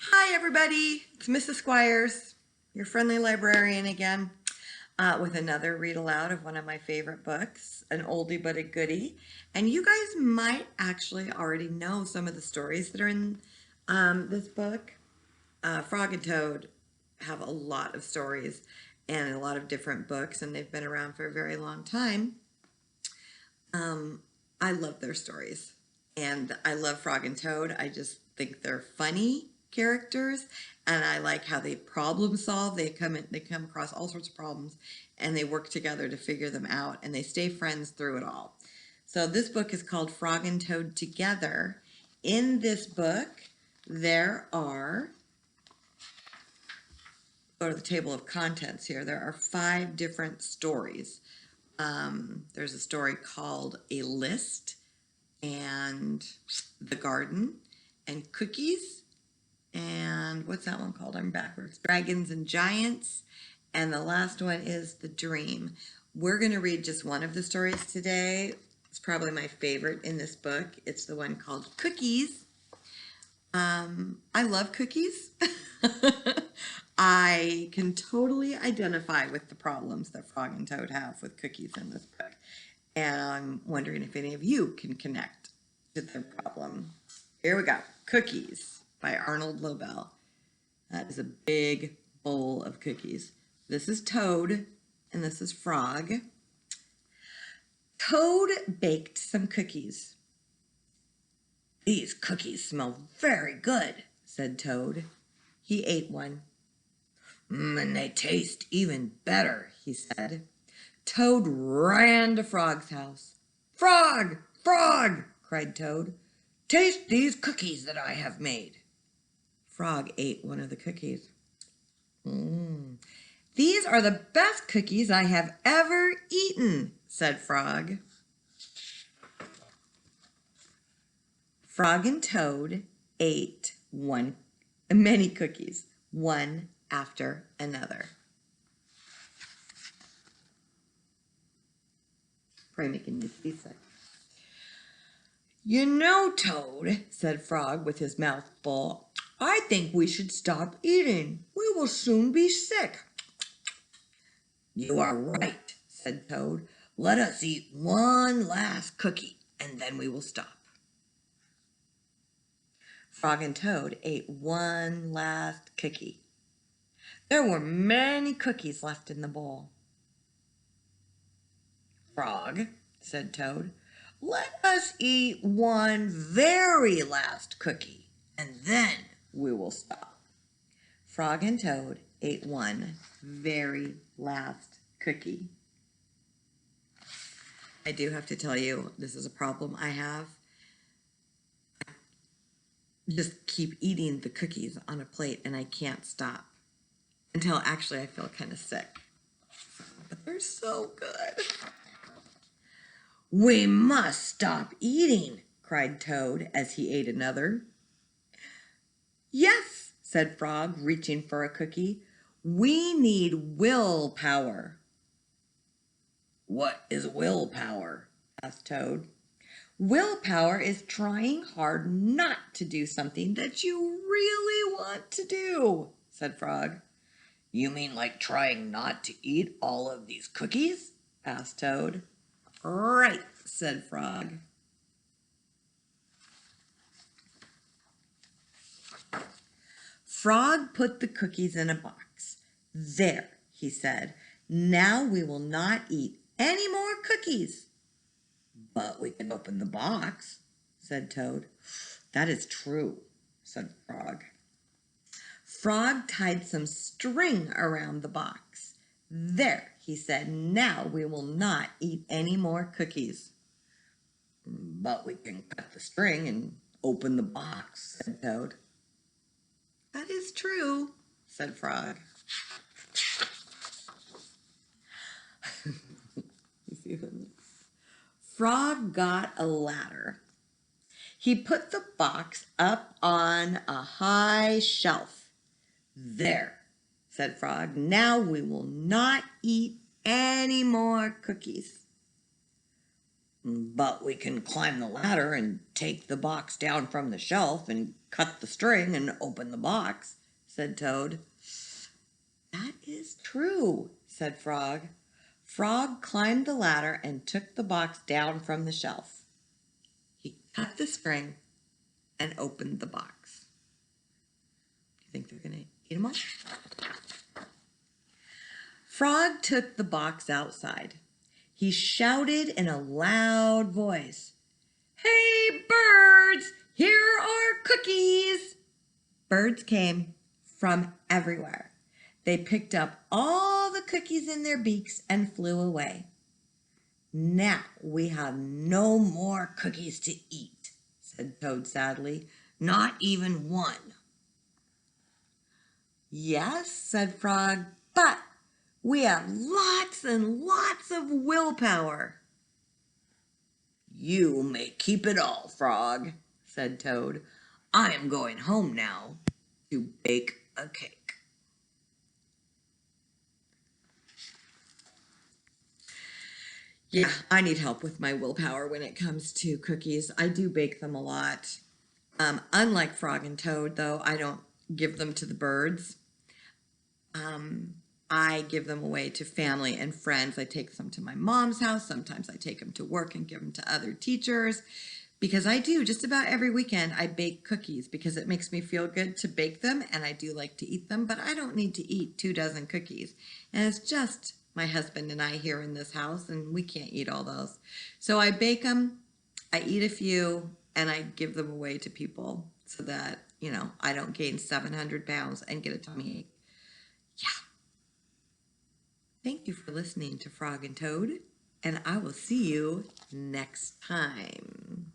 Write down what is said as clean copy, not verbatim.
Hi, everybody. It's Mrs. Squires, your friendly librarian again, with another read aloud of one of my favorite books, an oldie but a goodie. And you guys might actually already know some of the stories that are in this book. Frog and Toad have a lot of stories and a lot of different books, and they've been around for a very long time. I love their stories. And I love Frog and Toad. I just think they're funny characters, and I like how they problem solve. They come across all sorts of problems, and they work together to figure them out, and they stay friends through it all. So this book is called Frog and Toad Together. In this book, there are, go to the table of contents here. There are 5 different stories. There's a story called A List, and The Garden, and Cookies, and what's that one called? I'm backwards. Dragons and Giants, and the last one is The Dream. We're going to read just one of the stories today. It's probably my favorite in this book. It's the one called Cookies. I love cookies. I can totally identify with the problems that Frog and Toad have with cookies in this book. And I'm wondering if any of you can connect to the problem. Here we go. Cookies by Arnold Lobel. That is a big bowl of cookies. This is Toad, and this is Frog. Toad baked some cookies. "These cookies smell very good," said Toad. He ate one. And they taste even better," he said. Toad ran to Frog's house. "Frog! Frog!" cried Toad. "Taste these cookies that I have made." Frog ate one of the cookies. "These are the best cookies I have ever eaten," said Frog. Frog and Toad ate many cookies, one after another. Probably making you seasick. "You know, Toad," said Frog with his mouth full, "I think we should stop eating. We will soon be sick." "You are right," said Toad. "Let us eat one last cookie, and then we will stop." Frog and Toad ate one last cookie. There were many cookies left in the bowl. "Frog," said Toad, "let us eat one very last cookie, and then we will stop." Frog and Toad ate one very last cookie. I do have to tell you, this is a problem I have. Just keep eating the cookies on a plate, and I can't stop until actually I feel kind of sick. But they're so good. "We must stop eating," cried Toad as he ate another. "Yes," said Frog, reaching for a cookie. "We need willpower." "What is willpower?" asked Toad. "Willpower is trying hard not to do something that you really want to do," said Frog. "You mean like trying not to eat all of these cookies?" asked Toad. "Right," said Frog. Frog put the cookies in a box. "There," he said. "Now we will not eat any more cookies." "But we can open the box," said Toad. "That is true," said Frog. Frog tied some string around the box. "There," he said. "Now we will not eat any more cookies." "But we can cut the string and open the box," said Toad. "That is true," said Frog. Frog got a ladder. He put the box up on a high shelf. "There," said Frog. "Now we will not eat any more cookies." But we can climb the ladder and take the box down from the shelf and cut the string and open the box, said Toad. That is true, said Frog. Frog climbed the ladder and took the box down from the shelf. He cut the string and opened the box. Do you think they're going to eat them all? Frog took the box outside. He shouted in a loud voice, "Hey, birds, here are cookies!" Birds came from everywhere. They picked up all the cookies in their beaks and flew away. "Now we have no more cookies to eat," said Toad sadly. "Not even one." "Yes," said Frog, "but we have lots and lots of willpower." "You may keep it all, Frog," said Toad. "I am going home now to bake a cake." Yeah, I need help with my willpower when it comes to cookies. I do bake them a lot. Unlike Frog and Toad, though, I don't give them to the birds. I give them away to family and friends. I take them to my mom's house. Sometimes I take them to work and give them to other teachers, because I do just about every weekend. I bake cookies because it makes me feel good to bake them, and I do like to eat them, but I don't need to eat 24 cookies. And it's just my husband and I here in this house, and we can't eat all those. So I bake them, I eat a few, and I give them away to people so that, I don't gain 700 pounds and get a tummy ache. Yeah. Thank you for listening to Frog and Toad, and I will see you next time.